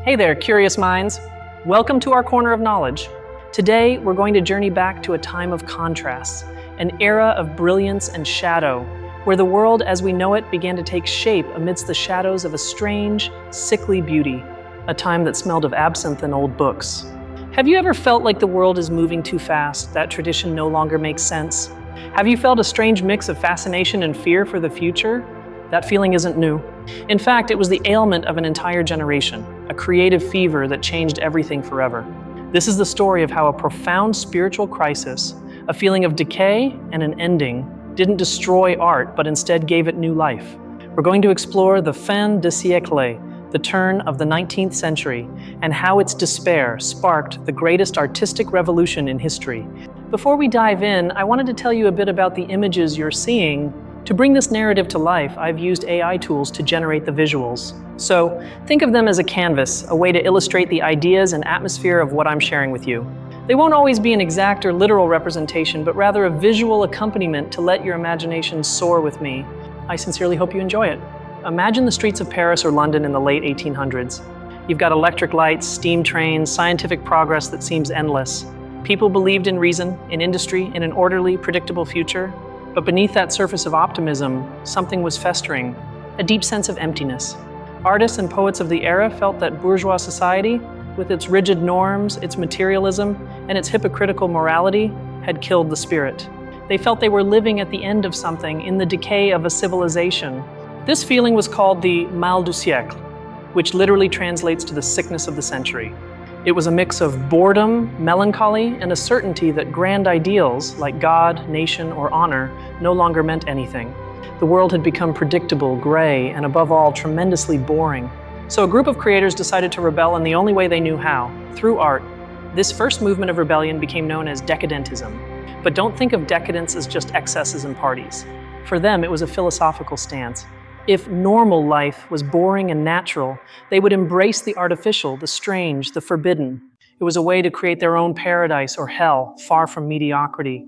Hey there, curious minds. Welcome to our Corner of Knowledge. Today, we're going to journey back to a time of contrasts, an era of brilliance and shadow, where the world as we know it began to take shape amidst the shadows of a strange, sickly beauty, a time that smelled of absinthe and old books. Have you ever felt like the world is moving too fast, that tradition no longer makes sense? Have you felt a strange mix of fascination and fear for the future? That feeling isn't new. In fact, it was the ailment of an entire generation, a creative fever that changed everything forever. This is the story of how a profound spiritual crisis, a feeling of decay and an ending, didn't destroy art, but instead gave it new life. We're going to explore the fin de siècle, the turn of the 19th century, and how its despair sparked the greatest artistic revolution in history. Before we dive in, I wanted to tell you a bit about the images you're seeing. To bring this narrative to life, I've used AI tools to generate the visuals. So think of them as a canvas, a way to illustrate the ideas and atmosphere of what I'm sharing with you. They won't always be an exact or literal representation, but rather a visual accompaniment to let your imagination soar with me. I sincerely hope you enjoy it. Imagine the streets of Paris or London in the late 1800s. You've got electric lights, steam trains, scientific progress that seems endless. People believed in reason, in industry, in an orderly, predictable future. But beneath that surface of optimism, something was festering, a deep sense of emptiness. Artists and poets of the era felt that bourgeois society, with its rigid norms, its materialism, and its hypocritical morality, had killed the spirit. They felt they were living at the end of something, in the decay of a civilization. This feeling was called the mal du siècle, which literally translates to the sickness of the century. It was a mix of boredom, melancholy, and a certainty that grand ideals like God, nation, or honor no longer meant anything. The world had become predictable, gray, and above all, tremendously boring. So a group of creators decided to rebel in the only way they knew how, through art. This first movement of rebellion became known as decadentism. But don't think of decadence as just excesses and parties. For them, it was a philosophical stance. If normal life was boring and natural, they would embrace the artificial, the strange, the forbidden. It was a way to create their own paradise or hell, far from mediocrity.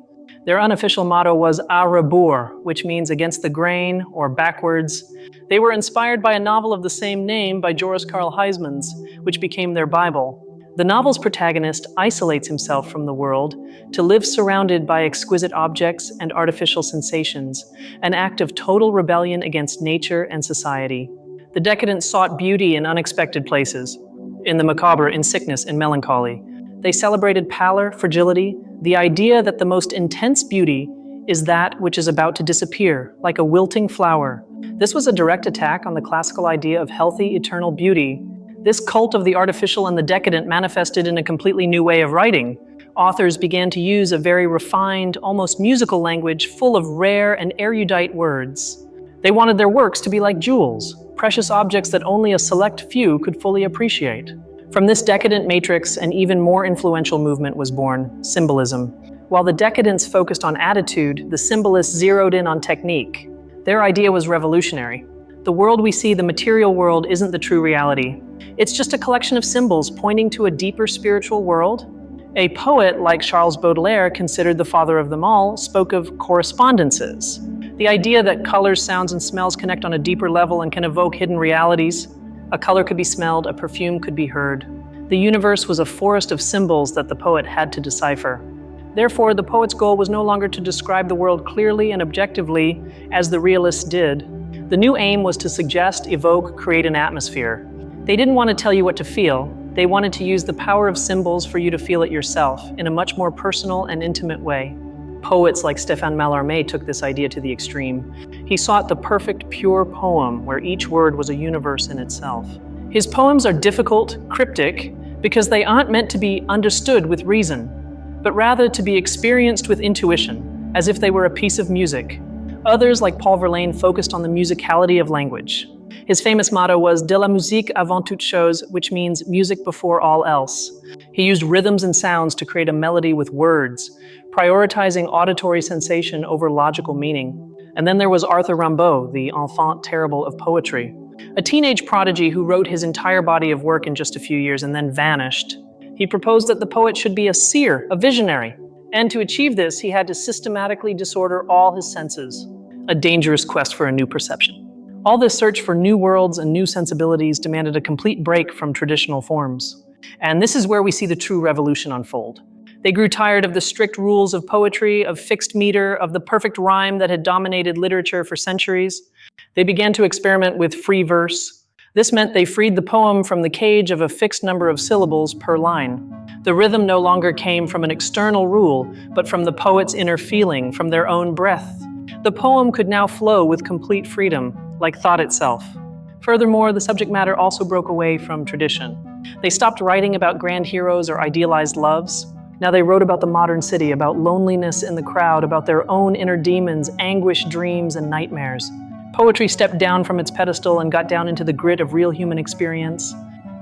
Their unofficial motto was à rebours, which means against the grain or backwards. They were inspired by a novel of the same name by Joris Karl Huysmans, which became their Bible. The novel's protagonist isolates himself from the world to live surrounded by exquisite objects and artificial sensations, an act of total rebellion against nature and society. The decadents sought beauty in unexpected places, in the macabre, in sickness, in melancholy. They celebrated pallor, fragility, the idea that the most intense beauty is that which is about to disappear, like a wilting flower. This was a direct attack on the classical idea of healthy, eternal beauty. This cult of the artificial and the decadent manifested in a completely new way of writing. Authors began to use a very refined, almost musical language full of rare and erudite words. They wanted their works to be like jewels, precious objects that only a select few could fully appreciate. From this decadent matrix, an even more influential movement was born, symbolism. While the decadents focused on attitude, the symbolists zeroed in on technique. Their idea was revolutionary. The world we see, the material world, isn't the true reality. It's just a collection of symbols pointing to a deeper spiritual world. A poet like Charles Baudelaire, considered the father of them all, spoke of correspondences. The idea that colors, sounds, and smells connect on a deeper level and can evoke hidden realities. A color could be smelled, a perfume could be heard. The universe was a forest of symbols that the poet had to decipher. Therefore, the poet's goal was no longer to describe the world clearly and objectively as the realists did. The new aim was to suggest, evoke, create an atmosphere. They didn't want to tell you what to feel. They wanted to use the power of symbols for you to feel it yourself in a much more personal and intimate way. Poets like Stéphane Mallarmé took this idea to the extreme. He sought the perfect, pure poem where each word was a universe in itself. His poems are difficult, cryptic, because they aren't meant to be understood with reason, but rather to be experienced with intuition, as if they were a piece of music. Others, like Paul Verlaine, focused on the musicality of language. His famous motto was "De la musique avant toute chose," which means music before all else. He used rhythms and sounds to create a melody with words, prioritizing auditory sensation over logical meaning. And then there was Arthur Rimbaud, the enfant terrible of poetry, a teenage prodigy who wrote his entire body of work in just a few years and then vanished. He proposed that the poet should be a seer, a visionary, and to achieve this, he had to systematically disorder all his senses, a dangerous quest for a new perception. All this search for new worlds and new sensibilities demanded a complete break from traditional forms. And this is where we see the true revolution unfold. They grew tired of the strict rules of poetry, of fixed meter, of the perfect rhyme that had dominated literature for centuries. They began to experiment with free verse. This meant they freed the poem from the cage of a fixed number of syllables per line. The rhythm no longer came from an external rule, but from the poet's inner feeling, from their own breath. The poem could now flow with complete freedom, like thought itself. Furthermore, the subject matter also broke away from tradition. They stopped writing about grand heroes or idealized loves. Now they wrote about the modern city, about loneliness in the crowd, about their own inner demons, anguish, dreams, and nightmares. Poetry stepped down from its pedestal and got down into the grit of real human experience.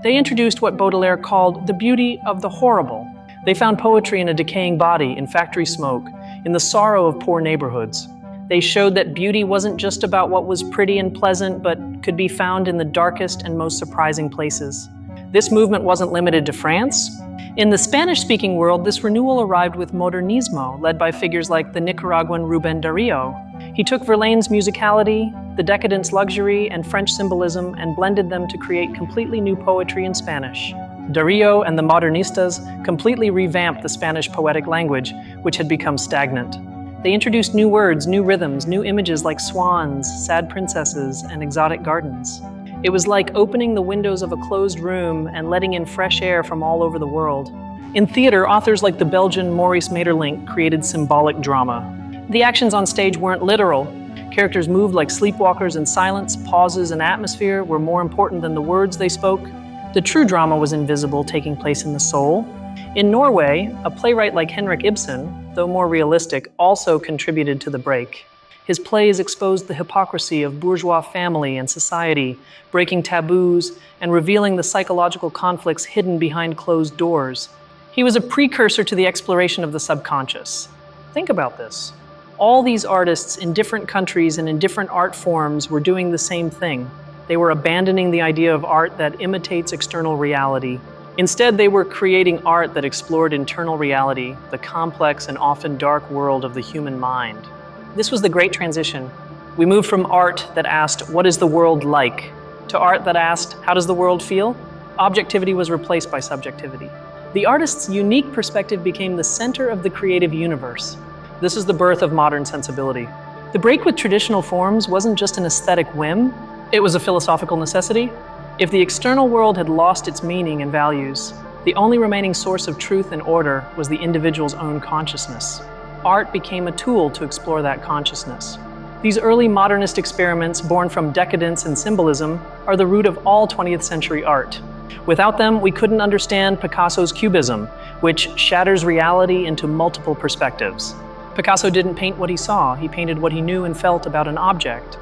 They introduced what Baudelaire called the beauty of the horrible. They found poetry in a decaying body, in factory smoke, in the sorrow of poor neighborhoods. They showed that beauty wasn't just about what was pretty and pleasant, but could be found in the darkest and most surprising places. This movement wasn't limited to France. In the Spanish-speaking world, this renewal arrived with Modernismo, led by figures like the Nicaraguan Rubén Darío. He took Verlaine's musicality, the decadence luxury, and French symbolism and blended them to create completely new poetry in Spanish. Darío and the Modernistas completely revamped the Spanish poetic language, which had become stagnant. They introduced new words, new rhythms, new images like swans, sad princesses, and exotic gardens. It was like opening the windows of a closed room and letting in fresh air from all over the world. In theater, authors like the Belgian Maurice Maeterlinck created symbolic drama. The actions on stage weren't literal. Characters moved like sleepwalkers in silence, pauses and atmosphere were more important than the words they spoke. The true drama was invisible, taking place in the soul. In Norway, a playwright like Henrik Ibsen, though more realistic, also contributed to the break. His plays exposed the hypocrisy of bourgeois family and society, breaking taboos and revealing the psychological conflicts hidden behind closed doors. He was a precursor to the exploration of the subconscious. Think about this. All these artists in different countries and in different art forms were doing the same thing. They were abandoning the idea of art that imitates external reality. Instead, they were creating art that explored internal reality, the complex and often dark world of the human mind. This was the great transition. We moved from art that asked, "What is the world like?" to art that asked, "How does the world feel?" Objectivity was replaced by subjectivity. The artist's unique perspective became the center of the creative universe. This is the birth of modern sensibility. The break with traditional forms wasn't just an aesthetic whim, it was a philosophical necessity. If the external world had lost its meaning and values, the only remaining source of truth and order was the individual's own consciousness. Art became a tool to explore that consciousness. These early modernist experiments, born from decadence and symbolism, are the root of all 20th century art. Without them, we couldn't understand Picasso's Cubism, which shatters reality into multiple perspectives. Picasso didn't paint what he saw, he painted what he knew and felt about an object.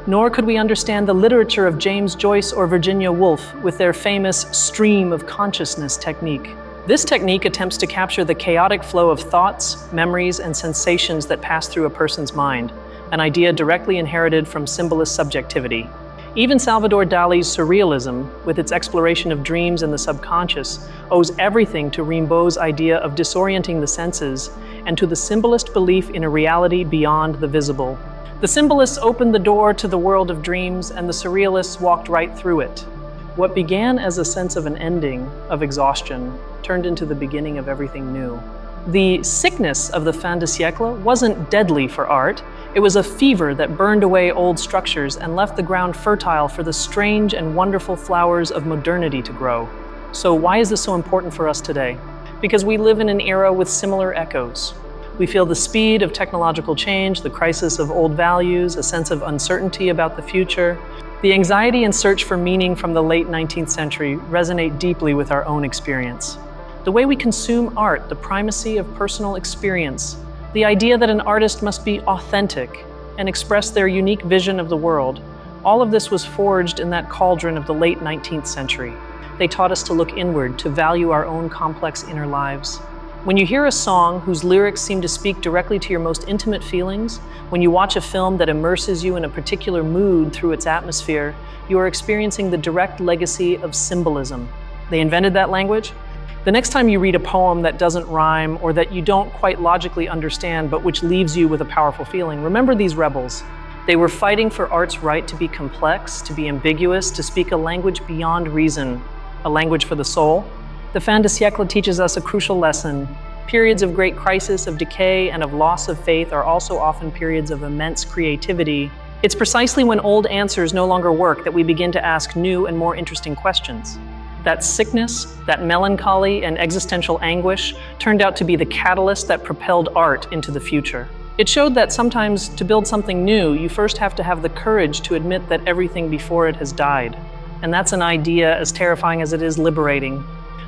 Nor could we understand the literature of James Joyce or Virginia Woolf with their famous stream of consciousness technique. This technique attempts to capture the chaotic flow of thoughts, memories, and sensations that pass through a person's mind, an idea directly inherited from symbolist subjectivity. Even Salvador Dali's surrealism, with its exploration of dreams and the subconscious, owes everything to Rimbaud's idea of disorienting the senses and to the symbolist belief in a reality beyond the visible. The symbolists opened the door to the world of dreams, and the surrealists walked right through it. What began as a sense of an ending, of exhaustion, turned into the beginning of everything new. The sickness of the fin de siècle wasn't deadly for art. It was a fever that burned away old structures and left the ground fertile for the strange and wonderful flowers of modernity to grow. So why is this so important for us today? Because we live in an era with similar echoes. We feel the speed of technological change, the crisis of old values, a sense of uncertainty about the future. The anxiety and search for meaning from the late 19th century resonate deeply with our own experience. The way we consume art, the primacy of personal experience, the idea that an artist must be authentic and express their unique vision of the world, all of this was forged in that cauldron of the late 19th century. They taught us to look inward, to value our own complex inner lives. When you hear a song whose lyrics seem to speak directly to your most intimate feelings, when you watch a film that immerses you in a particular mood through its atmosphere, you are experiencing the direct legacy of symbolism. They invented that language. The next time you read a poem that doesn't rhyme or that you don't quite logically understand but which leaves you with a powerful feeling, remember these rebels. They were fighting for art's right to be complex, to be ambiguous, to speak a language beyond reason, a language for the soul. The fin de siècle teaches us a crucial lesson. Periods of great crisis, of decay, and of loss of faith are also often periods of immense creativity. It's precisely when old answers no longer work that we begin to ask new and more interesting questions. That sickness, that melancholy and existential anguish turned out to be the catalyst that propelled art into the future. It showed that sometimes to build something new, you first have to have the courage to admit that everything before it has died. And that's an idea as terrifying as it is liberating.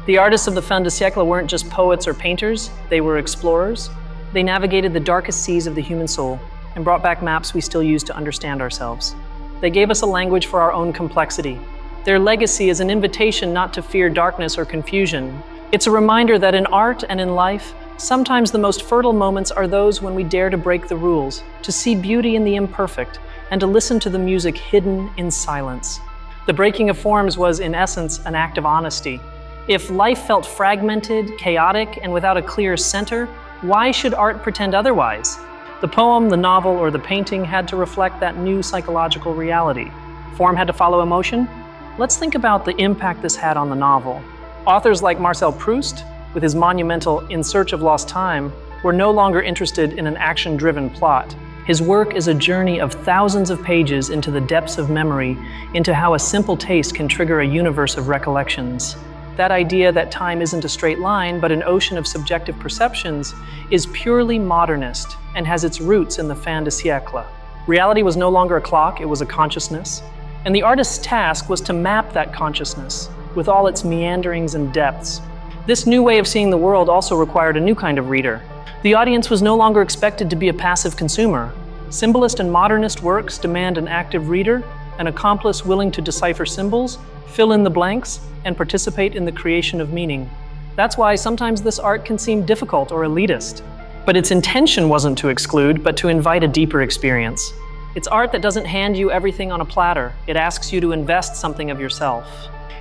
The artists of the fin de siècle weren't just poets or painters, they were explorers. They navigated the darkest seas of the human soul and brought back maps we still use to understand ourselves. They gave us a language for our own complexity. Their legacy is an invitation not to fear darkness or confusion. It's a reminder that in art and in life, sometimes the most fertile moments are those when we dare to break the rules, to see beauty in the imperfect, and to listen to the music hidden in silence. The breaking of forms was, in essence, an act of honesty. If life felt fragmented, chaotic, and without a clear center, why should art pretend otherwise? The poem, the novel, or the painting had to reflect that new psychological reality. Form had to follow emotion? Let's think about the impact this had on the novel. Authors like Marcel Proust, with his monumental In Search of Lost Time, were no longer interested in an action-driven plot. His work is a journey of thousands of pages into the depths of memory, into how a simple taste can trigger a universe of recollections. That idea that time isn't a straight line, but an ocean of subjective perceptions, is purely modernist and has its roots in the fin de siècle. Reality was no longer a clock, it was a consciousness. And the artist's task was to map that consciousness with all its meanderings and depths. This new way of seeing the world also required a new kind of reader. The audience was no longer expected to be a passive consumer. Symbolist and modernist works demand an active reader, an accomplice willing to decipher symbols, fill in the blanks, and participate in the creation of meaning. That's why sometimes this art can seem difficult or elitist. But its intention wasn't to exclude, but to invite a deeper experience. It's art that doesn't hand you everything on a platter. It asks you to invest something of yourself.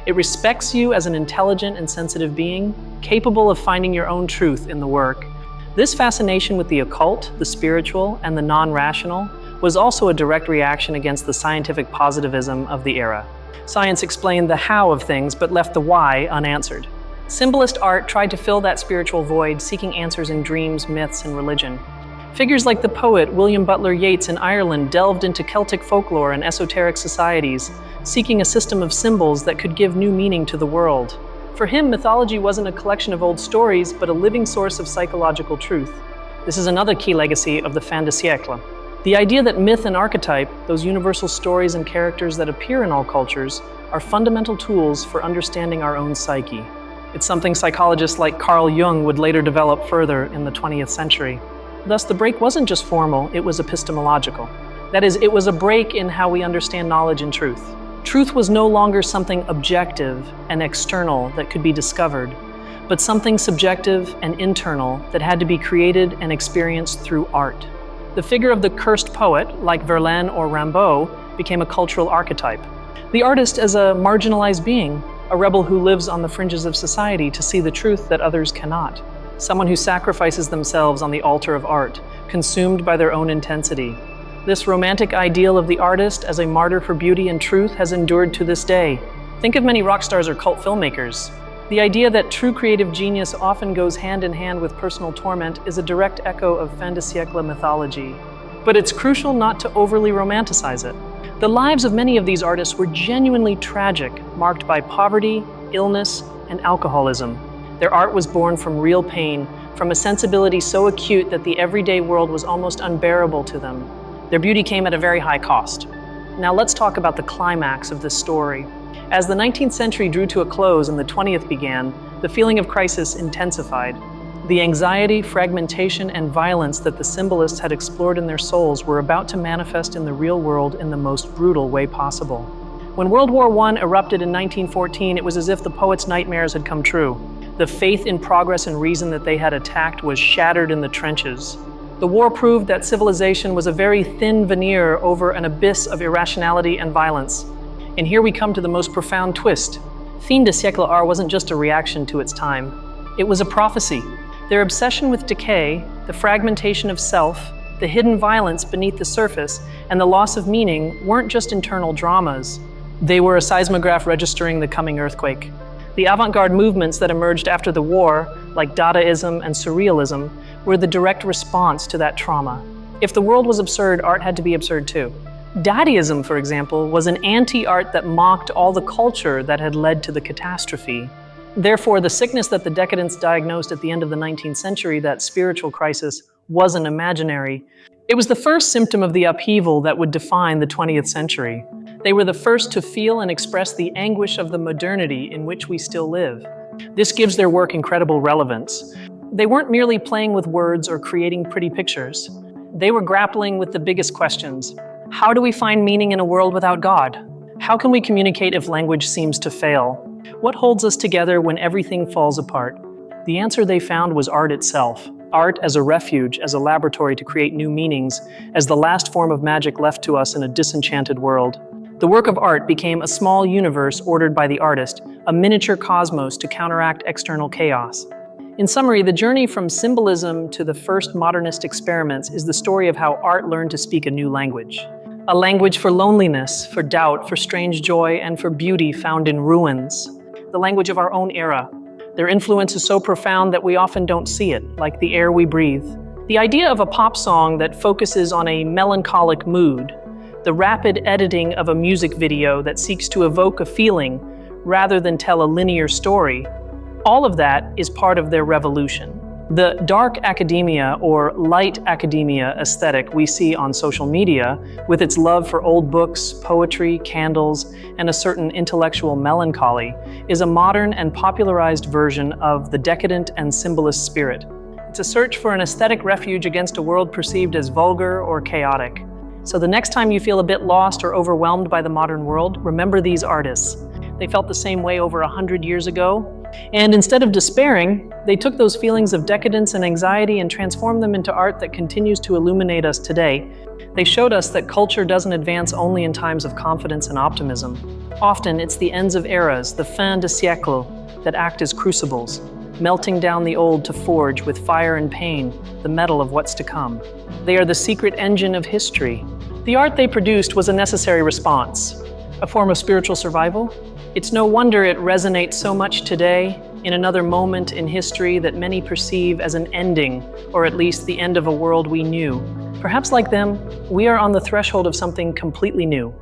It respects you as an intelligent and sensitive being, capable of finding your own truth in the work. This fascination with the occult, the spiritual, and the non-rational was also a direct reaction against the scientific positivism of the era. Science explained the how of things, but left the why unanswered. Symbolist art tried to fill that spiritual void, seeking answers in dreams, myths, and religion. Figures like the poet William Butler Yeats in Ireland delved into Celtic folklore and esoteric societies, seeking a system of symbols that could give new meaning to the world. For him, mythology wasn't a collection of old stories, but a living source of psychological truth. This is another key legacy of the fin de siècle. The idea that myth and archetype, those universal stories and characters that appear in all cultures, are fundamental tools for understanding our own psyche. It's something psychologists like Carl Jung would later develop further in the 20th century. Thus, the break wasn't just formal, it was epistemological. That is, it was a break in how we understand knowledge and truth. Truth was no longer something objective and external that could be discovered, but something subjective and internal that had to be created and experienced through art. The figure of the cursed poet, like Verlaine or Rimbaud, became a cultural archetype. The artist as a marginalized being, a rebel who lives on the fringes of society to see the truth that others cannot. Someone who sacrifices themselves on the altar of art, consumed by their own intensity. This romantic ideal of the artist as a martyr for beauty and truth has endured to this day. Think of many rock stars or cult filmmakers. The idea that true creative genius often goes hand in hand with personal torment is a direct echo of fin de siècle mythology. But it's crucial not to overly romanticize it. The lives of many of these artists were genuinely tragic, marked by poverty, illness, and alcoholism. Their art was born from real pain, from a sensibility so acute that the everyday world was almost unbearable to them. Their beauty came at a very high cost. Now let's talk about the climax of this story. As the 19th century drew to a close and the 20th began, the feeling of crisis intensified. The anxiety, fragmentation, and violence that the symbolists had explored in their souls were about to manifest in the real world in the most brutal way possible. When World War I erupted in 1914, it was as if the poets' nightmares had come true. The faith in progress and reason that they had attacked was shattered in the trenches. The war proved that civilization was a very thin veneer over an abyss of irrationality and violence. And here we come to the most profound twist. Fin de siècle art wasn't just a reaction to its time. It was a prophecy. Their obsession with decay, the fragmentation of self, The hidden violence beneath the surface and the loss of meaning weren't just internal dramas. They were a seismograph registering the coming earthquake. The avant-garde movements that emerged after the war, like Dadaism and Surrealism, were the direct response to that trauma. If the world was absurd, art had to be absurd too. Dadaism, for example, was an anti-art that mocked all the culture that had led to the catastrophe. Therefore, the sickness that the decadents diagnosed at the end of the 19th century, that spiritual crisis, wasn't imaginary. It was the first symptom of the upheaval that would define the 20th century. They were the first to feel and express the anguish of the modernity in which we still live. This gives their work incredible relevance. They weren't merely playing with words or creating pretty pictures. They were grappling with the biggest questions. How do we find meaning in a world without God? How can we communicate if language seems to fail? What holds us together when everything falls apart? The answer they found was art itself. Art as a refuge, as a laboratory to create new meanings, as the last form of magic left to us in a disenchanted world. The work of art became a small universe ordered by the artist, a miniature cosmos to counteract external chaos. In summary, the journey from symbolism to the first modernist experiments is the story of how art learned to speak a new language. A language for loneliness, for doubt, for strange joy, and for beauty found in ruins. The language of our own era. Their influence is so profound that we often don't see it, like the air we breathe. The idea of a pop song that focuses on a melancholic mood, the rapid editing of a music video that seeks to evoke a feeling rather than tell a linear story, all of that is part of their revolution. The dark academia or light academia aesthetic we see on social media, with its love for old books, poetry, candles, and a certain intellectual melancholy, is a modern and popularized version of the decadent and symbolist spirit. It's a search for an aesthetic refuge against a world perceived as vulgar or chaotic. So the next time you feel a bit lost or overwhelmed by the modern world, remember these artists. They felt the same way over 100 years ago, and instead of despairing, they took those feelings of decadence and anxiety and transformed them into art that continues to illuminate us today. They showed us that culture doesn't advance only in times of confidence and optimism. Often it's the ends of eras, the fin de siècle, that act as crucibles, melting down the old to forge with fire and pain the metal of what's to come. They are the secret engine of history. The art they produced was a necessary response, a form of spiritual survival. It's no wonder it resonates so much today, in another moment in history that many perceive as an ending, or at least the end of a world we knew. Perhaps like them, we are on the threshold of something completely new.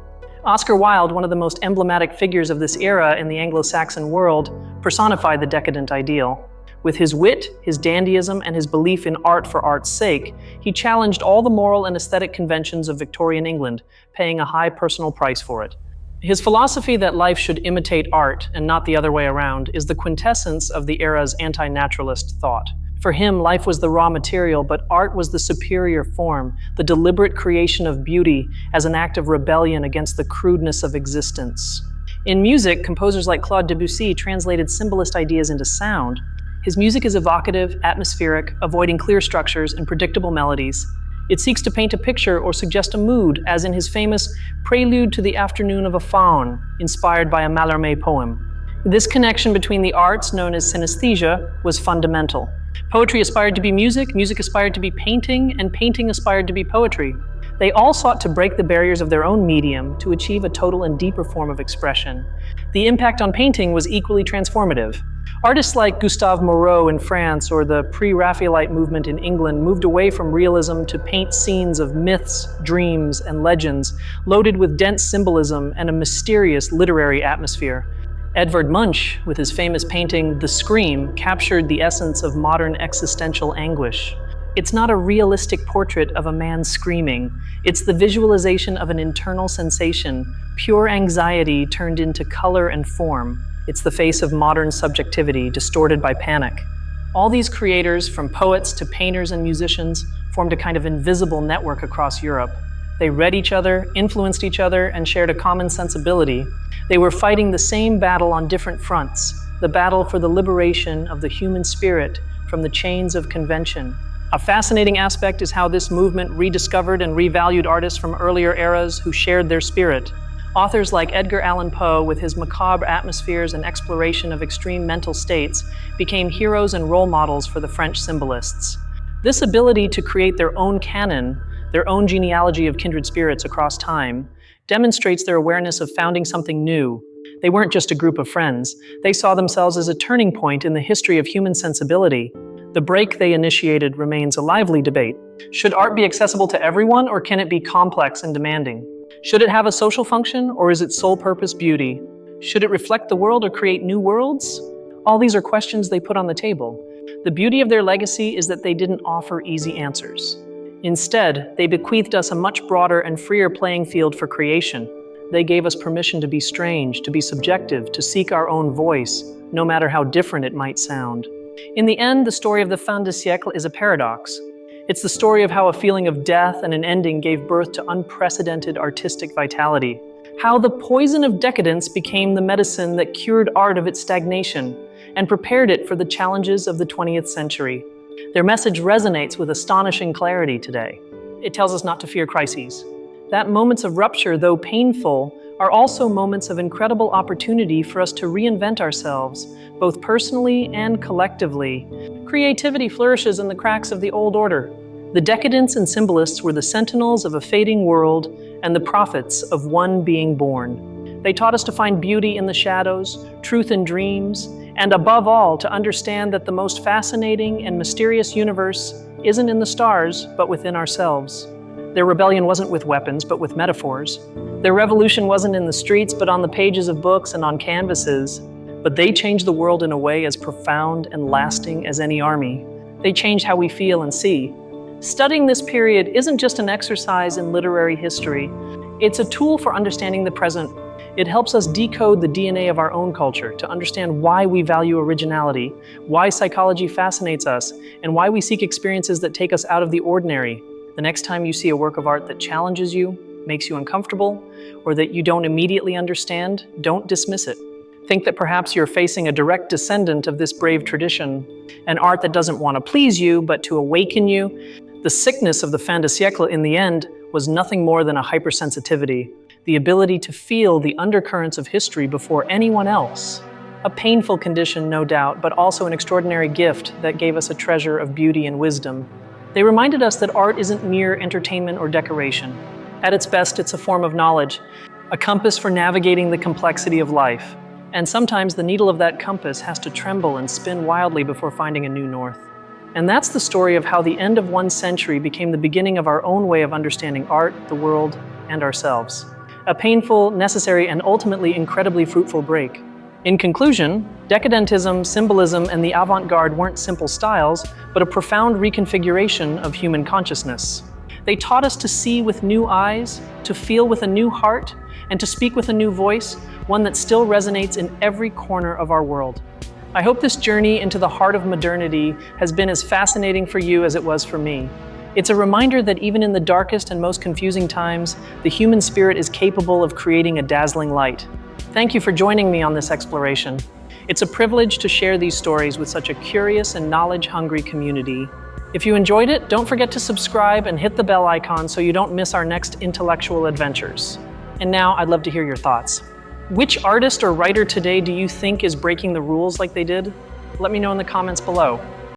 Oscar Wilde, one of the most emblematic figures of this era in the Anglo-Saxon world, personified the decadent ideal. With his wit, his dandyism, and his belief in art for art's sake, he challenged all the moral and aesthetic conventions of Victorian England, paying a high personal price for it. His philosophy that life should imitate art and not the other way around is the quintessence of the era's anti-naturalist thought. For him, life was the raw material, but art was the superior form, the deliberate creation of beauty as an act of rebellion against the crudeness of existence. In music, composers like Claude Debussy translated symbolist ideas into sound. His music is evocative, atmospheric, avoiding clear structures and predictable melodies. It seeks to paint a picture or suggest a mood, as in his famous Prelude to the Afternoon of a Faun, inspired by a Mallarmé poem. This connection between the arts, known as synesthesia, was fundamental. Poetry aspired to be music, music aspired to be painting, and painting aspired to be poetry. They all sought to break the barriers of their own medium to achieve a total and deeper form of expression. The impact on painting was equally transformative. Artists like Gustave Moreau in France or the pre-Raphaelite movement in England moved away from realism to paint scenes of myths, dreams, and legends, loaded with dense symbolism and a mysterious literary atmosphere. Edvard Munch, with his famous painting The Scream, captured the essence of modern existential anguish. It's not a realistic portrait of a man screaming. It's the visualization of an internal sensation, pure anxiety turned into color and form. It's the face of modern subjectivity, distorted by panic. All these creators, from poets to painters and musicians, formed a kind of invisible network across Europe. They read each other, influenced each other, and shared a common sensibility. They were fighting the same battle on different fronts, the battle for the liberation of the human spirit from the chains of convention. A fascinating aspect is how this movement rediscovered and revalued artists from earlier eras who shared their spirit. Authors like Edgar Allan Poe, with his macabre atmospheres and exploration of extreme mental states, became heroes and role models for the French symbolists. This ability to create their own canon, their own genealogy of kindred spirits across time, demonstrates their awareness of founding something new. They weren't just a group of friends. They saw themselves as a turning point in the history of human sensibility. The break they initiated remains a lively debate. Should art be accessible to everyone, or can it be complex and demanding? Should it have a social function, or is its sole purpose beauty? Should it reflect the world or create new worlds? All these are questions they put on the table. The beauty of their legacy is that they didn't offer easy answers. Instead, they bequeathed us a much broader and freer playing field for creation. They gave us permission to be strange, to be subjective, to seek our own voice, no matter how different it might sound. In the end, the story of the fin de siècle is a paradox. It's the story of how a feeling of death and an ending gave birth to unprecedented artistic vitality. How the poison of decadence became the medicine that cured art of its stagnation and prepared it for the challenges of the 20th century. Their message resonates with astonishing clarity today. It tells us not to fear crises. That moments of rupture, though painful, are also moments of incredible opportunity for us to reinvent ourselves, both personally and collectively. Creativity flourishes in the cracks of the old order. The decadents and symbolists were the sentinels of a fading world and the prophets of one being born. They taught us to find beauty in the shadows, truth in dreams, and above all, to understand that the most fascinating and mysterious universe isn't in the stars, but within ourselves. Their rebellion wasn't with weapons, but with metaphors. Their revolution wasn't in the streets, but on the pages of books and on canvases. But they changed the world in a way as profound and lasting as any army. They changed how we feel and see. Studying this period isn't just an exercise in literary history. It's a tool for understanding the present. It helps us decode the DNA of our own culture, to understand why we value originality, why psychology fascinates us, and why we seek experiences that take us out of the ordinary. The next time you see a work of art that challenges you, makes you uncomfortable, or that you don't immediately understand, don't dismiss it. Think that perhaps you're facing a direct descendant of this brave tradition, an art that doesn't want to please you, but to awaken you. The sickness of the fin de siècle in the end was nothing more than a hypersensitivity, the ability to feel the undercurrents of history before anyone else. A painful condition, no doubt, but also an extraordinary gift that gave us a treasure of beauty and wisdom. They reminded us that art isn't mere entertainment or decoration. At its best, it's a form of knowledge, a compass for navigating the complexity of life. And sometimes the needle of that compass has to tremble and spin wildly before finding a new north. And that's the story of how the end of one century became the beginning of our own way of understanding art, the world, and ourselves. A painful, necessary, and ultimately incredibly fruitful break. In conclusion, decadentism, symbolism, and the avant-garde weren't simple styles, but a profound reconfiguration of human consciousness. They taught us to see with new eyes, to feel with a new heart, and to speak with a new voice, one that still resonates in every corner of our world. I hope this journey into the heart of modernity has been as fascinating for you as it was for me. It's a reminder that even in the darkest and most confusing times, the human spirit is capable of creating a dazzling light. Thank you for joining me on this exploration. It's a privilege to share these stories with such a curious and knowledge-hungry community. If you enjoyed it, don't forget to subscribe and hit the bell icon so you don't miss our next intellectual adventures. And now I'd love to hear your thoughts. Which artist or writer today do you think is breaking the rules like they did? Let me know in the comments below.